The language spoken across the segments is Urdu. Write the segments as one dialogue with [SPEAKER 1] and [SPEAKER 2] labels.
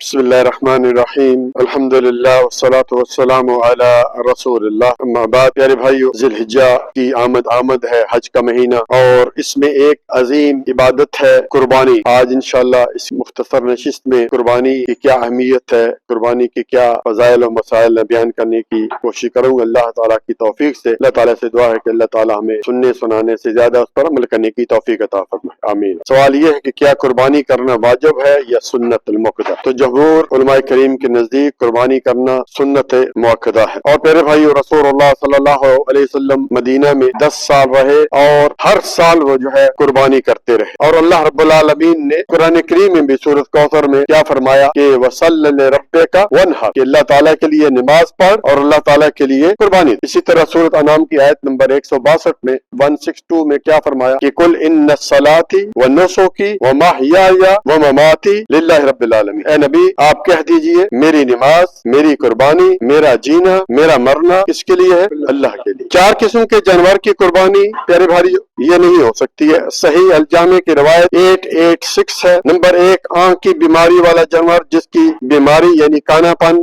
[SPEAKER 1] بسم اللہ الرحمن الرحیم الحمدللہ والصلاة والسلام علی رسول اللہ اما بعد۔ پیارے بھائیو، ذی الحجہ کی آمد ہے، حج کا مہینہ، اور اس میں ایک عظیم عبادت ہے قربانی۔ آج انشاءاللہ اس مختصر نشست میں قربانی کی کیا اہمیت ہے، قربانی کی کیا فضائل و مسائل بیان کرنے کی کوشش کروں گا اللہ تعالیٰ کی توفیق سے۔ اللہ تعالیٰ سے دعا ہے کہ اللہ تعالیٰ ہمیں سننے سنانے سے زیادہ اس پر عمل کرنے کی توفیق عطا فرمائے، آمین۔ سوال یہ ہے کہ کیا قربانی کرنا واجب ہے یا سنت المؤکدہ؟ تو جمہور علماء کریم کے نزدیک قربانی کرنا سنت مؤکدہ ہے۔ اور پیارے بھائیو، رسول اللہ صلی اللہ علیہ وسلم مدینہ میں 10 سال رہے اور ہر سال وہ جو ہے قربانی کرتے رہے، اور اللہ رب العالمین نے قرآن کریم میں بھی سورۃ کوثر میں کیا فرمایا کہ وَصَلِّ لِرَبِّكَ وَانْحَرْ، کہ اللہ تعالیٰ کے لیے نماز پڑھ اور اللہ تعالیٰ کے لیے قربانی۔ اسی طرح سورۃ انعام کی آیت نمبر 162 میں 162 میں کیا فرمایا کہ قُلْ إِنَّ الصَّلَاةِ وَالنُّسُكِ وَمَحْيَايَ وَمَمَاتِي لِلَّهِ رَبِّ العالمین، اے نبی آپ کہہ دیجئے میری نماز، میری قربانی، میرا جینا، میرا مرنا کس کے لیے ہے؟ اللہ کے لیے۔ 4 قسم کے جانور کی قربانی پیارے بھائی یہ نہیں ہو سکتی ہے۔ صحیح الجامع کی روایت 886 ہے۔ نمبر 1 آنکھ کی بیماری والا جانور جس کی بیماری یعنی کانا پن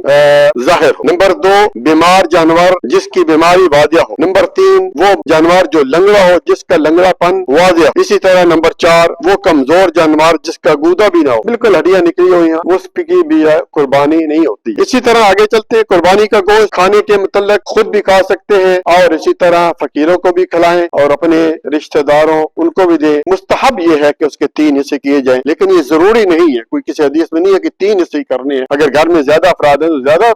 [SPEAKER 1] ظاہر ہو۔ نمبر 2 بیمار جانور جس کی بیماری واضح ہو۔ نمبر 3 وہ جانور جو لنگڑا ہو جس کا لنگڑا پن واضح ہو۔ اسی طرح نمبر 4 وہ کمزور جانور جس کا گودا بھی نہ ہو، بالکل ہڈیاں نکلی ہوئی ہیں، اس کی بھی قربانی نہیں ہوتی۔ اسی طرح آگے چلتے قربانی کا گوشت کھانے کے متعلق خود بھی کھا سکتے ہیں اور اسی طرح فقیروں کو بھی کھلائیں اور اپنے رشتہ داروں ان کو بھی دیں۔ مستحب یہ ہے کہ اس کے 3 حصے کیے جائیں، لیکن یہ ضروری نہیں ہے، کوئی کسی حدیث میں نہیں ہے کہ 3 حصے کرنے ہیں۔ اگر گھر میں زیادہ افراد ہیں تو زیادہ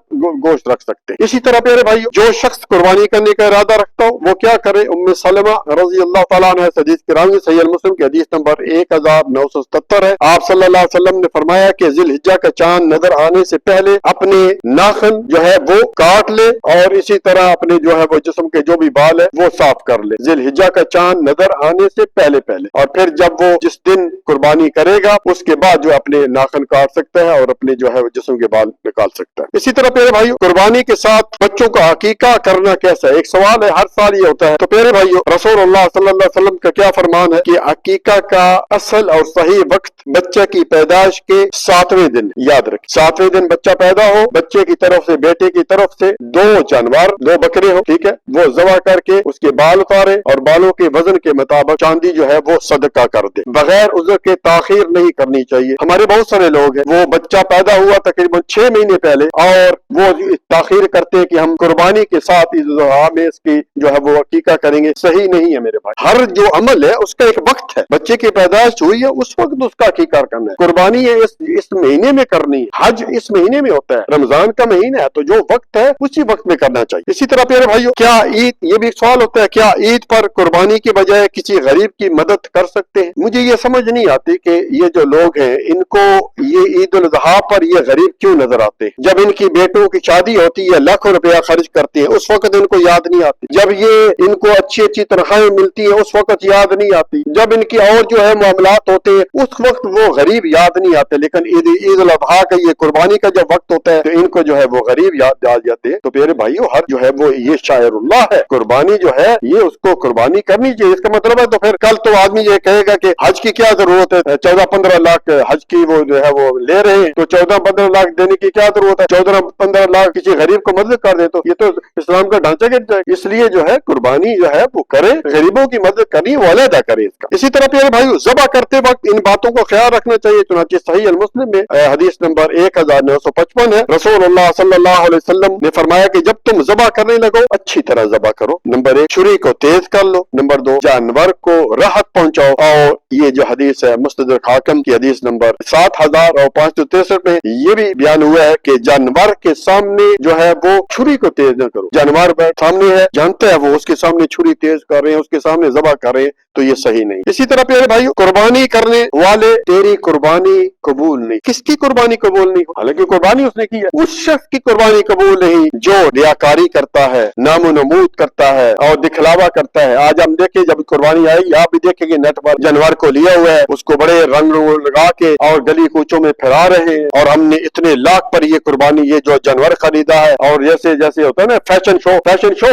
[SPEAKER 1] گوشت رکھ سکتے ہیں۔ اسی طرح پیارے بھائی جو شخص قربانی کرنے کا ارادہ رکھتا ہو وہ کیا کرے؟ ام سلمہ رضی اللہ تعالیٰ عنہ حدیث کی راوی صحیح المسلم کی حدیث نمبر 1977 ہے۔ آپ صلی اللہ علیہ وسلم نے فرمایا کہ ذی الحجہ کا چاند نظر آنے سے پہلے اپنے ناخن جو ہے وہ کاٹ لے اور اسی طرح اپنے جو ہے وہ جسم کے جو بھی بال ہے وہ صاف کر لے ذی الحجہ کا چاند نظر آنے سے پہلے اور پھر جب وہ جس دن قربانی کرے گا اس کے بعد جو اپنے ناخن کاٹ سکتا ہے اور اپنے جو ہے وہ جسم کے بال نکال سکتا ہے۔ اسی طرح پیارے بھائیو قربانی کے ساتھ بچوں کا عقیقہ کرنا کیسا ہے؟ ایک سوال ہے، ہر سال یہ ہوتا ہے۔ تو پیارے بھائیو رسول اللہ صلی اللہ علیہ وسلم کا کیا فرمان ہے کہ عقیقہ کا اصل اور صحیح وقت بچے کی پیدائش کے 7ویں دن، یاد رکھیں 7ویں دن بچہ پیدا ہو، بچے کی طرف سے بیٹے کی طرف سے 2 جانور 2 بکرے ہو، ٹھیک ہے، وہ ذبح کر کے اس کے بال اتارے اور بالوں کے وزن کے مطابق چاندی جو ہے وہ صدقہ کر دے، بغیر عذر کے تاخیر نہیں کرنی چاہیے۔ ہمارے بہت سارے لوگ ہیں وہ بچہ پیدا ہوا تقریباً 6 مہینے پہلے اور وہ تاخیر کرتے ہیں کہ ہم قربانی کے ساتھ عید الاضحیٰ میں اس کی جو ہے وہ عقیقہ کریں گے۔ صحیح نہیں ہے میرے بھائی، ہر جو عمل ہے اس کا ایک وقت ہے، بچے کی پیدائش ہوئی ہے اس وقت اس کا عقیقہ کرنا ہے، قربانی ہے اس مہینے میں کرنی ہے، حج اس مہینے میں ہوتا ہے، رمضان کا مہینہ ہے تو جو وقت ہے اسی وقت میں کرنا چاہیے۔ اسی طرح پیارے بھائیو کیا عید، یہ بھی سوال ہوتا ہے، کیا عید پر قربانی کے بجائے کسی غریب کی مدد کر سکتے ہیں؟ مجھے یہ سمجھ نہیں آتی کہ یہ جو لوگ ہیں ان کو یہ عید الاضحیٰ پر یہ غریب کیوں نظر آتے ہیں؟ جب ان کی بیٹوں کی شادی ہوتی ہے لاکھوں روپیہ خرچ کرتے ہیں اس وقت ان کو یاد نہیں آتی، جب یہ ان کو اچھی اچھی تنخواہیں ملتی ہیں اس وقت یاد نہیں آتی، جب ان کی اور جو ہے معاملات ہوتے ہیں اس وقت وہ غریب یاد نہیں آتے، لیکن عید الاضحیٰ کا یہ قربانی کا جب وقت ہوتا ہے تو ان کو جو ہے وہ غریب یاد آ جاتے ہیں۔ تو پیارے بھائیو ہر جو ہے وہ یہ شاعر اللہ ہے، قربانی جو ہے یہ اس کو قربانی کرنی چاہیے۔ اس کا مطلب ہے تو پھر کل تو آدمی یہ کہے گا کہ حج کی کیا ضرورت ہے، 14-15 لاکھ حج کی وہ جو ہے وہ لے رہے ہیں تو 14-15 لاکھ دینے کی کیا ضرورت ہے، 14-15 لاکھ کسی غریب کو مدد کر دے تو یہ تو اسلام کا ڈھانچہ گر جائے۔ اس لیے جو ہے قربانی جو ہے وہ کرے، غریبوں کی مدد کرنی وہ علیحدہ کرے اس کا۔ اسی طرح پیارے بھائیو ذبح کرتے وقت ان باتوں کو خیال رکھنا چاہیے، چنانچہ صحیح المسلم میں حدیث نمبر 1955 ہے، رسول اللہ صلی اللہ علیہ وسلم نے فرمایا کہ جب تم ذبح کرنے لگو اچھی طرح ذبح کرو۔ نمبر 1 چھری کو تیز کر لو، نمبر 2 جانور کو راحت پہنچاؤ، اور یہ جو حدیث ہے مستدرک حاکم کی حدیث نمبر 7563 میں یہ بھی بیان ہوا ہے کہ جانور کے سامنے جو ہے وہ چھری کو تیز نہ کرو، جانور سامنے ہے جانتا ہے وہ اس کے سامنے چھری تیز کر رہے ہیں، اس کے سامنے ذبح کر رہے ہیں تو یہ صحیح نہیں۔ اسی طرح پیارے بھائیو قربانی کرنے والے تیری قربانی قبول نہیں، کس کی قربانی قبول نہیں؟ حالانکہ قربانی اس نے کی ہے، اس شخص کی قربانی قبول نہیں جو ریاکاری کرتا ہے، نام و نمود کرتا ہے اور دکھلاوا کرتا ہے۔ آج ہم دیکھیں جب قربانی آئے گی آپ بھی دیکھیں گے نیٹ پر جانور کو لیا ہوا ہے، اس کو بڑے رنگ لگا کے اور گلی کوچوں میں پھیلا رہے ہیں اور ہم نے اتنے لاکھ پر یہ قربانی یہ جو جانور خریدا ہے، اور جیسے ہوتا ہے نا فیشن شو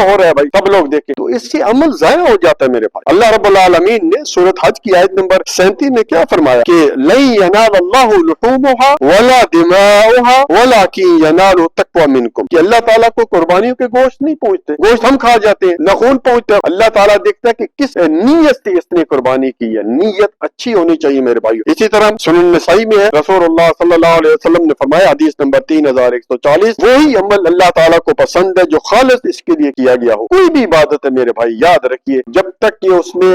[SPEAKER 1] ہو رہا ہے بھائی، سب لوگ دیکھیں تو اس سے عمل ضائع ہو جاتا ہے میرے پاس۔ اللہ رب العالمین نے سورۃ حج کی آیت نمبر 37 میں کیا فرمایا کہ کہ لن ینال اللہ لحومها ولا دماؤها ولکن ینال التقوی منکم، کہ اللہ تعالیٰ کو قربانیوں کے گوشت نہیں پہنچتے، گوشت ہم کھا جاتے ہیں، نہ خون پہنچتے ہیں، اللہ تعالیٰ دیکھتا ہے کہ کس نیت سے اس نے قربانی کی ہے، نیت اچھی ہونی چاہیے میرے بھائیو۔ اسی طرح سنن نسائی میں ہے، رسول اللہ صلی اللہ علیہ وسلم نے فرمایا، حدیث نمبر 3140، وہی عمل اللہ تعالیٰ کو پسند ہے جو خالص اس کے لیے کیا گیا ہو۔ کوئی بھی عبادت ہے میرے بھائی، یاد رکھیے جب تک کہ اس میں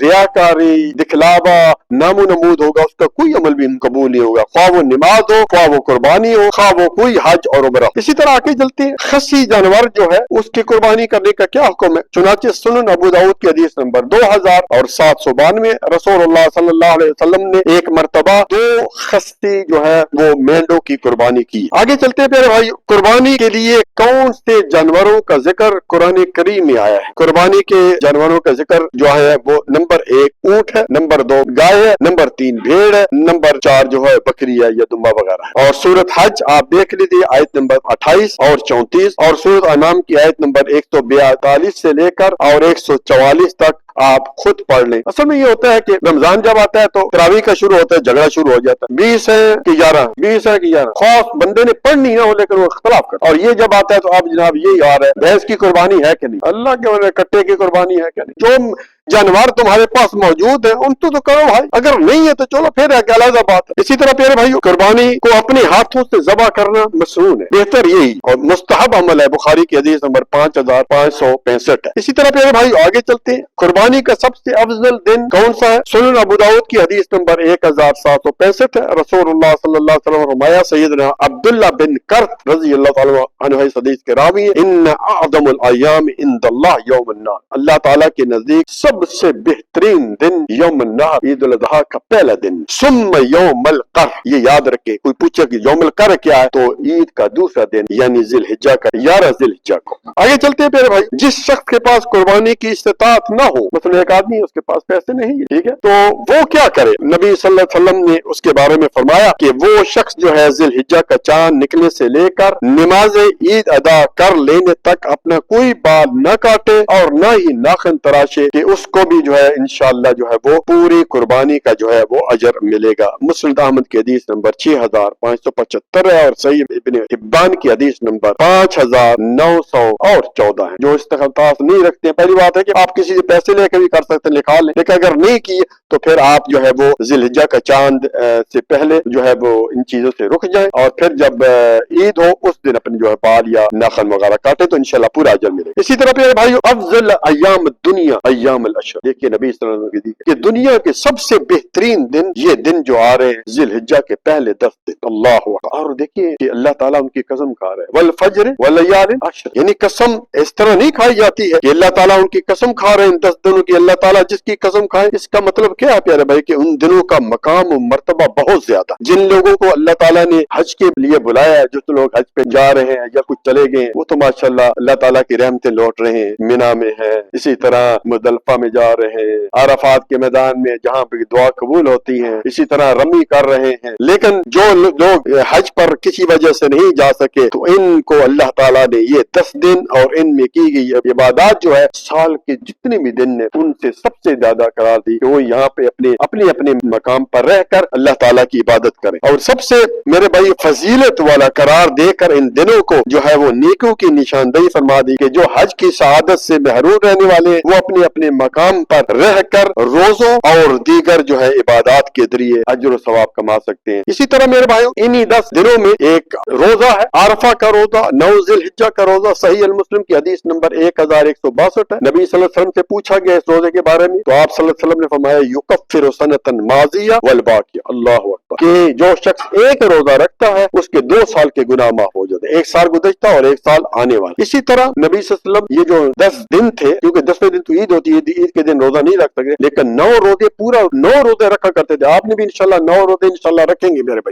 [SPEAKER 1] ریاکاری، دکھلاوا، نام و نمود ہوگا، اس کا کوئی عمل بھی قبول نہیں ہوگا، خواہ وہ نماز ہو، خواہ وہ قربانی ہو، خواہ وہ کوئی حج اور عمرہ۔ اسی طرح آگے چلتے ہیں، خصی جانور جو ہے اس کی قربانی کرنے کا کیا حکم ہے؟ چنانچہ سنن ابو داؤد کی حدیث نمبر 2792، رسول اللہ صلی اللہ علیہ وسلم نے ایک مرتبہ 2 خصی جو ہے وہ مینڈوں کی قربانی کی۔ آگے چلتے ہیں پیارے بھائی، قربانی کے لیے کون سے جانوروں کا ذکر قرآن کریم میں آیا ہے؟ قربانی کے جانوروں کا ذکر جو ہے وہ نمبر 1 اونٹ ہے، نمبر 2 گائے ہے، نمبر 3 بھیڑ ہے، نمبر 4 جو ہے بکری ہے یا دمبا وغیرہ ہے۔ اور سورۃ حج آپ دیکھ لیجیے آیت نمبر 28 اور 34، اور سورۃ انعام کی آیت نمبر 142 سے لے کر اور 144 تک آپ خود پڑھ لیں۔ اصل میں یہ ہوتا ہے کہ رمضان جب آتا ہے تو تراویح کا شروع ہوتا ہے، جھگڑا شروع ہو جاتا ہے، 20 ہے کہ 11، 20 ہے کہ 11، خوف بندے نے پڑھنی نہ ہو لیکن وہ اختلاف کرتا ہے۔ اور یہ جب آتا ہے تو آپ جناب یہی آ رہا ہے، بھینس کی قربانی ہے کہ نہیں، اللہ کے کٹے کی قربانی ہے کہ نہیں، جو جانور تمہارے پاس موجود ہیں ان تو کرو بھائی، اگر نہیں ہے تو چلو پھر ایک علیحدہ بات ہے۔ اسی طرح پیارے بھائیو، قربانی کو اپنے ہاتھوں سے ذبح کرنا مسنون ہے، بہتر یہی اور مستحب عمل ہے، بخاری کی حدیث نمبر 5565 ہے۔ اسی طرح پیارے بھائیو آگے چلتے ہیں، قربانی کا سب سے افضل دن کون سا ہے؟ سنن ابو داؤد کی حدیث نمبر 1765 ہے، رسول اللہ صلی اللہ علیہ وسلم فرمایا، سیدنا عبداللہ بن کرت رضی اللہ تعالیٰ عنہ اس حدیث کے راوی ہیں، ان اعظم الایام عند اللہ یوم النحر، اللہ تعالیٰ کے نزدیک سب سے بہترین دن یوم النحر، عید الاضحیٰ کا پہلا دن، ثم یوم القر، یہ یاد رکھے، کوئی پوچھے کہ یوم القر کیا ہے تو عید کا دوسرا دن یعنی ذی الحجہ کا 11 ذی الحجہ کو۔ آگے چلتے ہیں پیارے بھائی، جس شخص کے پاس قربانی کی استطاعت نہ ہو، مثلا ایک آدمی اس کے پاس پیسے نہیں ہے، ٹھیک ہے، تو وہ کیا کرے؟ نبی صلی اللہ علیہ وسلم نے اس کے بارے میں فرمایا کہ وہ شخص جو ہے ذی الحجہ کا چاند نکلنے سے لے کر نماز عید ادا کر لینے تک اپنا کوئی بال نہ کاٹے اور نہ ہی ناخن تراشے، کہ اس کو بھی جو ہے انشاءاللہ جو ہے وہ پوری قربانی کا جو ہے وہ اجر ملے گا۔ مسند احمد کی حدیث نمبر 6575 ہے، اور صحیح ابن حبان کی حدیث نمبر 5914 ہے۔ جو استخلاص نہیں رکھتے ہیں، پہلی بات ہے کہ آپ کسی سے پیسے لے کے بھی کر سکتے ہیں، نکال لیں، لیکن اگر نہیں کیے تو پھر آپ جو ہے وہ ذی الحجہ کا چاند سے پہلے جو ہے وہ ان چیزوں سے رک جائیں، اور پھر جب عید ہو اس دن اپنے جو ہے بال یا ناخن وغیرہ کاٹے تو انشاءاللہ پورا اجر ملے گا۔ اسی طرح پیارے بھائیو، افضل ایام الدنیا ایام العشر، دیکھیے نبی صلی اللہ علیہ وسلم کہ دنیا کے سب سے بہترین دن یہ دن جو آ رہے ہیں ذی الحجہ کے پہلے 10 دن، اللہ اکبر۔ اور دیکھیے کہ اللہ تعالیٰ ان کی قسم کھا رہا ہے، والفجر ولیال عشر، یعنی قسم اس طرح نہیں کھائی جاتی ہے کہ اللہ تعالیٰ ان کی قسم کھا رہے ہیں 10 دنوں کی، اللہ تعالیٰ جس کی قسم کھائے، اس کا مطلب کیا ہے پیارے بھائی کہ ان دنوں کا مقام و مرتبہ بہت زیادہ۔ جن لوگوں کو اللہ تعالیٰ نے حج کے لیے بلایا ہے، جو لوگ حج پہ جا رہے ہیں یا کچھ چلے گئے ہیں، وہ تو ماشاءاللہ اللہ تعالیٰ کی رحمتیں لوٹ رہے ہیں، مینا میں ہے، اسی طرح مزدلفہ میں جا رہے ہیں، عرفات کے میدان میں جہاں پہ دعا قبول ہوتی ہیں، اسی طرح رمی کر رہے ہیں۔ لیکن جو لوگ حج پر کسی وجہ سے نہیں جا سکے تو ان کو اللہ تعالیٰ نے یہ 10 دن اور ان میں کی گئی عبادات جو ہے سال کے جتنے بھی دن ہیں ان سے سب سے زیادہ قرار دی کہ وہ یہاں پہ اپنے مقام پر رہ کر اللہ تعالیٰ کی عبادت کریں، اور سب سے میرے بھائی فضیلت والا قرار دے کر ان دنوں کو جو ہے وہ نیکیوں کی نشاندہی فرما دی کہ جو حج کی سعادت سے محروم رہنے والے وہ اپنے مقام پر رہ کر روزوں اور دیگر جو ہے عبادات کے ذریعے اجر و ثواب کما سکتے ہیں۔ اسی طرح میرے بھائیوں انہی 10 دنوں میں ایک روزہ ہے، عرفہ کا روزہ، 9 ذی الحجہ کا روزہ، صحیح المسلم کی حدیث نمبر 1162 ہے۔ نبی صلی اللہ علیہ وسلم سے پوچھا گیا اس روزے کے بارے میں تو آپ صلی اللہ علیہ وسلم نے فرمایا یکفر سنۃ ماضیہ والباقیہ، اللہ اکبر، کہ جو شخص ایک روزہ رکھتا ہے اس کے 2 سال کے گناہ معاف ہو جاتے ہیں، 1 سال گزشتہ اور 1 سال آنے والا۔ اسی طرح نبی صلی اللہ علیہ وسلم یہ جو 10 دن تھے، کیونکہ 10ویں دن تو عید ہوتی ہے، عید کے دن روزہ نہیں رکھ سکتے، لیکن 9 روزے پورا 9 روزے رکھا کرتے تھے، آپ نے بھی انشاءاللہ 9 روزے انشاءاللہ رکھیں گے میرے بھائی۔